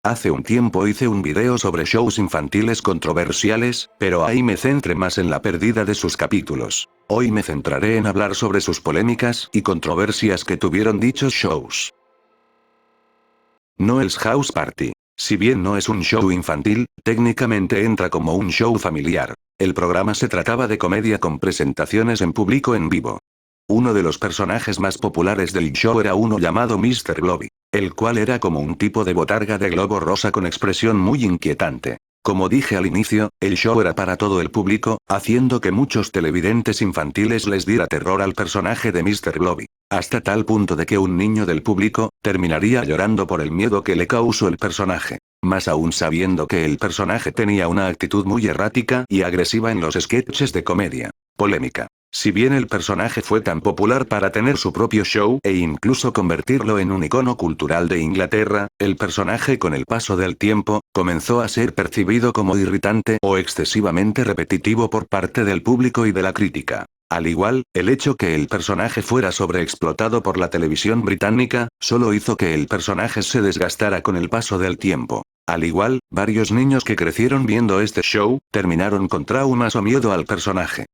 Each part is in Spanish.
Hace un tiempo hice un video sobre shows infantiles controversiales, pero ahí me centré más en la pérdida de sus capítulos. Hoy me centraré en hablar sobre sus polémicas y controversias que tuvieron dichos shows. Noel's House Party. Si bien no es un show infantil, técnicamente entra como un show familiar. El programa se trataba de comedia con presentaciones en público en vivo. Uno de los personajes más populares del show era uno llamado Mr. Blobby, el cual era como un tipo de botarga de globo rosa con expresión muy inquietante. Como dije al inicio, el show era para todo el público, haciendo que muchos televidentes infantiles les diera terror al personaje de Mr. Blobby, hasta tal punto de que un niño del público terminaría llorando por el miedo que le causó el personaje. Más aún sabiendo que el personaje tenía una actitud muy errática y agresiva en los sketches de comedia. Polémica. Si bien el personaje fue tan popular para tener su propio show e incluso convertirlo en un icono cultural de Inglaterra, el personaje con el paso del tiempo, comenzó a ser percibido como irritante o excesivamente repetitivo por parte del público y de la crítica. Al igual, el hecho que el personaje fuera sobreexplotado por la televisión británica, solo hizo que el personaje se desgastara con el paso del tiempo. Al igual, varios niños que crecieron viendo este show, terminaron con traumas o miedo al personaje.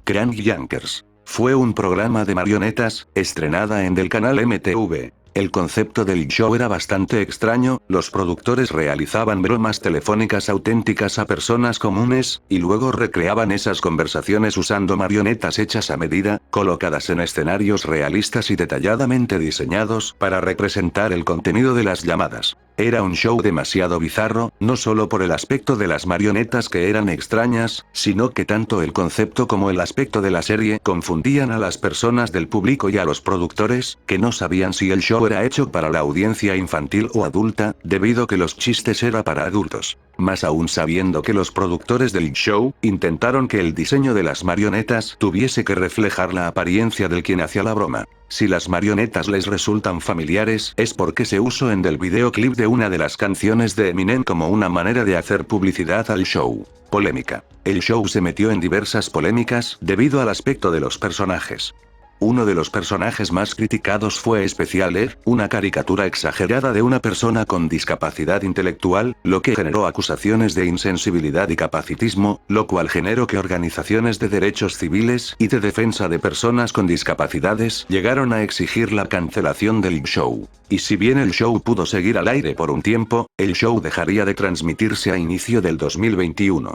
Crank Yankers. Fue un programa de marionetas, estrenada en el canal MTV. El concepto del show era bastante extraño, los productores realizaban bromas telefónicas auténticas a personas comunes, y luego recreaban esas conversaciones usando marionetas hechas a medida, colocadas en escenarios realistas y detalladamente diseñados para representar el contenido de las llamadas. Era un show demasiado bizarro, no solo por el aspecto de las marionetas que eran extrañas, sino que tanto el concepto como el aspecto de la serie confundían a las personas del público y a los productores, que no sabían si el show era hecho para la audiencia infantil o adulta, debido que los chistes eran para adultos. Más aún sabiendo que los productores del show intentaron que el diseño de las marionetas tuviese que reflejar la apariencia del quien hacía la broma. Si las marionetas les resultan familiares, es porque se usó en el videoclip de una de las canciones de Eminem como una manera de hacer publicidad al show. Polémica. El show se metió en diversas polémicas debido al aspecto de los personajes. Uno de los personajes más criticados fue Special Ed, una caricatura exagerada de una persona con discapacidad intelectual, lo que generó acusaciones de insensibilidad y capacitismo, lo cual generó que organizaciones de derechos civiles y de defensa de personas con discapacidades llegaron a exigir la cancelación del show. Y si bien el show pudo seguir al aire por un tiempo, el show dejaría de transmitirse a inicio del 2021.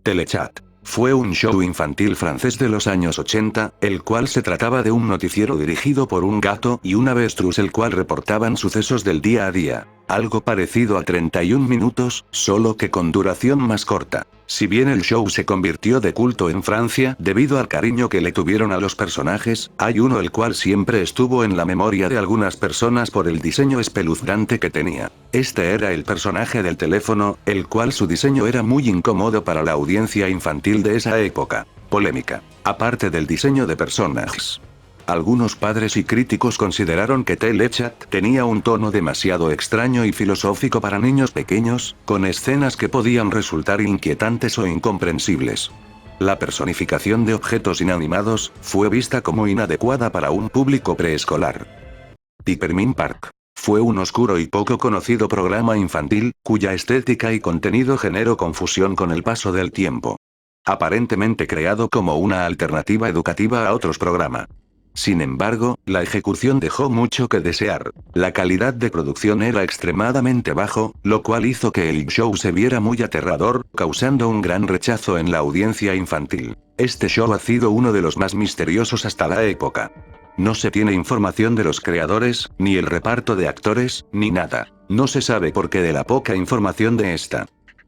Telechat. Fue un show infantil francés de los años 80, el cual se trataba de un noticiero dirigido por un gato y un avestruz el cual reportaban sucesos del día a día. Algo parecido a 31 minutos, solo que con duración más corta. Si bien el show se convirtió de culto en Francia debido al cariño que le tuvieron a los personajes, hay uno el cual siempre estuvo en la memoria de algunas personas por el diseño espeluznante que tenía. Este era el personaje del teléfono, el cual su diseño era muy incómodo para la audiencia infantil de esa época. Polémica. Aparte del diseño de personajes. Algunos padres y críticos consideraron que Telechat tenía un tono demasiado extraño y filosófico para niños pequeños, con escenas que podían resultar inquietantes o incomprensibles. La personificación de objetos inanimados fue vista como inadecuada para un público preescolar. Peppermint Park. Fue un oscuro y poco conocido programa infantil, cuya estética y contenido generó confusión con el paso del tiempo. Aparentemente creado como una alternativa educativa a otros programas. Sin embargo, la ejecución dejó mucho que desear. La calidad de producción era extremadamente bajo, lo cual hizo que el show se viera muy aterrador, causando un gran rechazo en la audiencia infantil. Este show ha sido uno de los más misteriosos hasta la época. No se tiene información de los creadores, ni el reparto de actores, ni nada. No se sabe por qué de la poca información de esta.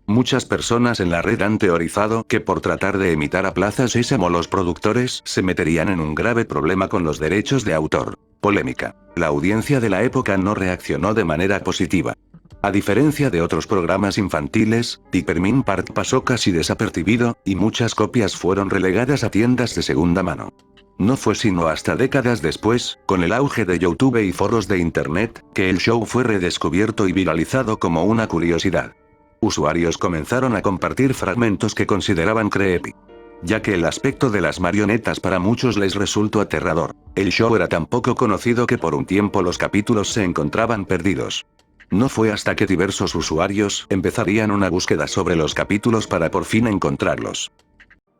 Muchas personas en la red han teorizado que por tratar de imitar a Plaza Sésamo los productores se meterían en un grave problema con los derechos de autor. Polémica. La audiencia de la época no reaccionó de manera positiva. A diferencia de otros programas infantiles, Peppermint Park pasó casi desapercibido, y muchas copias fueron relegadas a tiendas de segunda mano. No fue sino hasta décadas después, con el auge de YouTube y foros de Internet, que el show fue redescubierto y viralizado como una curiosidad. Usuarios comenzaron a compartir fragmentos que consideraban creepy, ya que el aspecto de las marionetas para muchos les resultó aterrador. El show era tan poco conocido que por un tiempo los capítulos se encontraban perdidos. No fue hasta que diversos usuarios empezarían una búsqueda sobre los capítulos para por fin encontrarlos.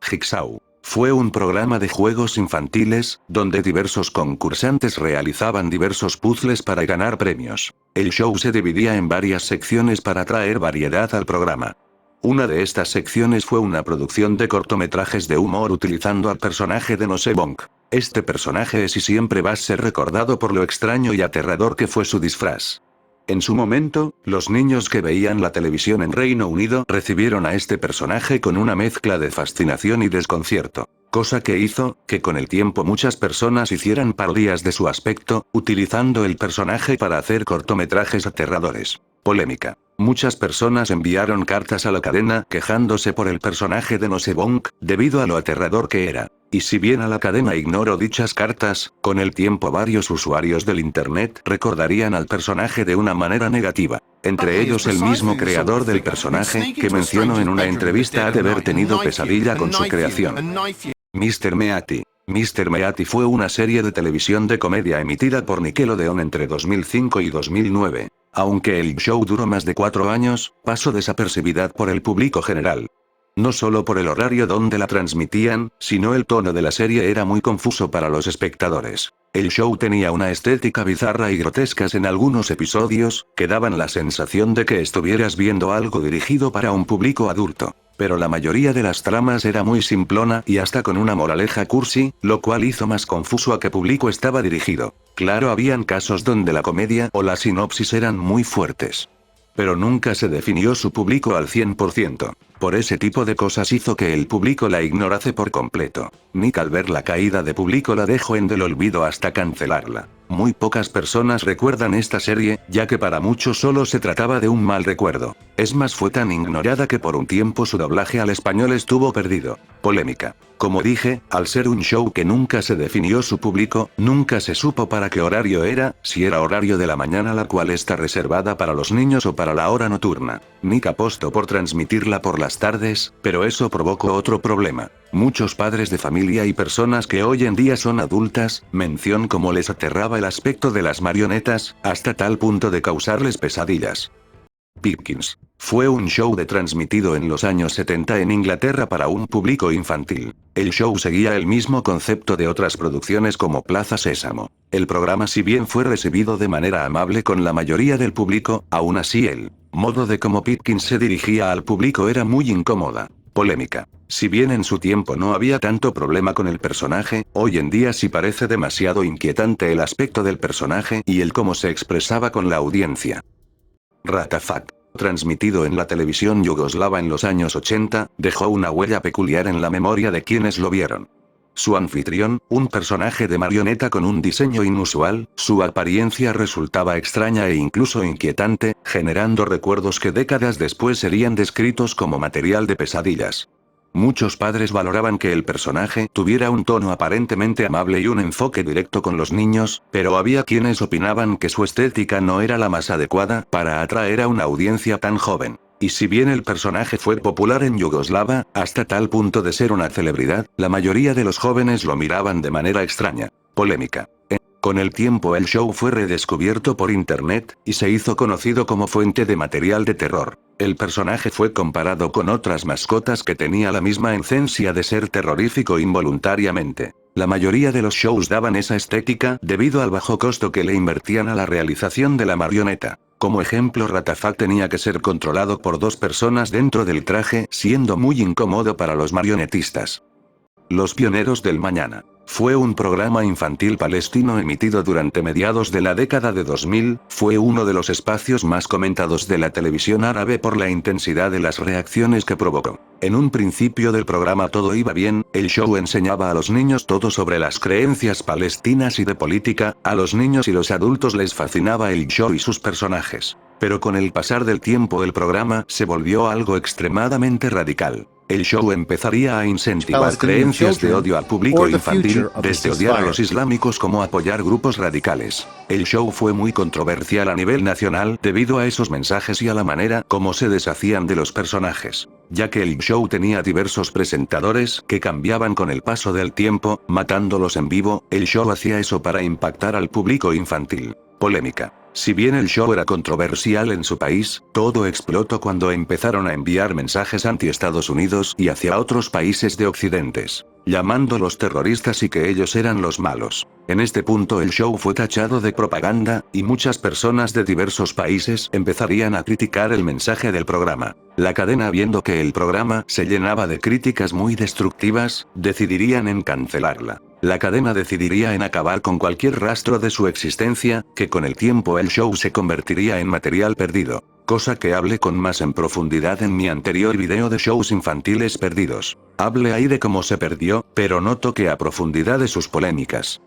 Jigsaw fue un programa de juegos infantiles, donde diversos concursantes realizaban diversos puzzles para ganar premios. El show se dividía en varias secciones para traer variedad al programa. Una de estas secciones fue una producción de cortometrajes de humor utilizando al personaje de Nosebonk. Este personaje es y siempre va a ser recordado por lo extraño y aterrador que fue su disfraz. En su momento, los niños que veían la televisión en Reino Unido recibieron a este personaje con una mezcla de fascinación y desconcierto, cosa que hizo que con el tiempo muchas personas hicieran parodias de su aspecto, utilizando el personaje para hacer cortometrajes aterradores. Polémica. Muchas personas enviaron cartas a la cadena quejándose por el personaje de Nosebonk, debido a lo aterrador que era. Y si bien a la cadena ignoró dichas cartas, con el tiempo varios usuarios del internet recordarían al personaje de una manera negativa. Entre ellos el mismo creador del personaje, que mencionó en una entrevista de haber tenido pesadilla con su creación. Mr. Meaty. Mr. Meaty fue una serie de televisión de comedia emitida por Nickelodeon entre 2005 y 2009. Aunque el show duró más de 4 años, pasó desapercibida por el público general. No solo por el horario donde la transmitían, sino el tono de la serie era muy confuso para los espectadores. El show tenía una estética bizarra y grotescas en algunos episodios, que daban la sensación de que estuvieras viendo algo dirigido para un público adulto. Pero la mayoría de las tramas era muy simplona y hasta con una moraleja cursi, lo cual hizo más confuso a qué público estaba dirigido. Claro, habían casos donde la comedia o la sinopsis eran muy fuertes. Pero nunca se definió su público al 100%. Por ese tipo de cosas hizo que el público la ignorase por completo. Nick al ver la caída de público la dejó en el olvido hasta cancelarla. Muy pocas personas recuerdan esta serie, ya que para muchos solo se trataba de un mal recuerdo. Es más, fue tan ignorada que por un tiempo su doblaje al español estuvo perdido. Polémica. Como dije, al ser un show que nunca se definió su público, nunca se supo para qué horario era, si era horario de la mañana, la cual está reservada para los niños, o para la hora nocturna. Nick apostó por transmitirla por las tardes, pero eso provocó otro problema. Muchos padres de familia y personas que hoy en día son adultas, mencionan cómo les aterraba el aspecto de las marionetas, hasta tal punto de causarles pesadillas. Pipkins. Fue un show transmitido en los años 70 en Inglaterra para un público infantil. El show seguía el mismo concepto de otras producciones como Plaza Sésamo. El programa, si bien fue recibido de manera amable con la mayoría del público, aún así el modo de cómo Pipkins se dirigía al público era muy incómoda. Polémica. Si bien en su tiempo no había tanto problema con el personaje, hoy en día sí parece demasiado inquietante el aspecto del personaje y el cómo se expresaba con la audiencia. Ratafak. Transmitido en la televisión yugoslava en los años 80, dejó una huella peculiar en la memoria de quienes lo vieron. Su anfitrión, un personaje de marioneta con un diseño inusual, su apariencia resultaba extraña e incluso inquietante, generando recuerdos que décadas después serían descritos como material de pesadillas. Muchos padres valoraban que el personaje tuviera un tono aparentemente amable y un enfoque directo con los niños, pero había quienes opinaban que su estética no era la más adecuada para atraer a una audiencia tan joven. Y si bien el personaje fue popular en Yugoslava, hasta tal punto de ser una celebridad, la mayoría de los jóvenes lo miraban de manera extraña. Polémica. Con el tiempo el show fue redescubierto por internet, y se hizo conocido como fuente de material de terror. El personaje fue comparado con otras mascotas que tenía la misma esencia de ser terrorífico involuntariamente. La mayoría de los shows daban esa estética debido al bajo costo que le invertían a la realización de la marioneta. Como ejemplo, Ratafak tenía que ser controlado por 2 personas dentro del traje, siendo muy incómodo para los marionetistas. Los pioneros del mañana. Fue un programa infantil palestino emitido durante mediados de la década de 2000, fue uno de los espacios más comentados de la televisión árabe por la intensidad de las reacciones que provocó. En un principio del programa todo iba bien, el show enseñaba a los niños todo sobre las creencias palestinas y de política, a los niños y los adultos les fascinaba el show y sus personajes. Pero con el pasar del tiempo el programa se volvió algo extremadamente radical. El show empezaría a incentivar creencias de odio al público infantil, desde odiar a los islámicos como apoyar grupos radicales. El show fue muy controversial a nivel nacional debido a esos mensajes y a la manera como se deshacían de los personajes. Ya que el show tenía diversos presentadores que cambiaban con el paso del tiempo, matándolos en vivo, el show hacía eso para impactar al público infantil. Polémica. Si bien el show era controversial en su país, todo explotó cuando empezaron a enviar mensajes anti-Estados Unidos y hacia otros países de occidentes, llamándolos terroristas y que ellos eran los malos. En este punto el show fue tachado de propaganda, y muchas personas de diversos países empezarían a criticar el mensaje del programa. La cadena, viendo que el programa se llenaba de críticas muy destructivas, decidirían en cancelarla. La cadena decidiría en acabar con cualquier rastro de su existencia, que con el tiempo el show se convertiría en material perdido. Cosa que hablé con más en profundidad en mi anterior video de shows infantiles perdidos. Hable ahí de cómo se perdió, pero no toque a profundidad de sus polémicas.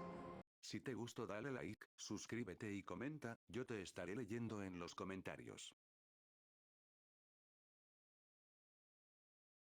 Si te gustó dale like, suscríbete y comenta, yo te estaré leyendo en los comentarios.